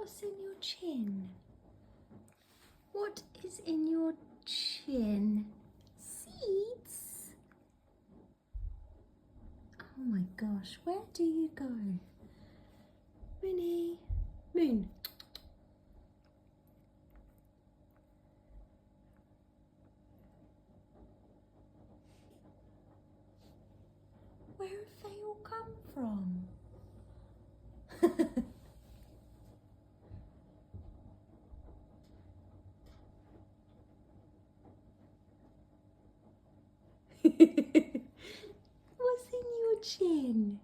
What's in your chin? What is in your chin? Seeds? Oh my gosh, where do you go? Moony, Moon. Where have they all come from? What's in your chin?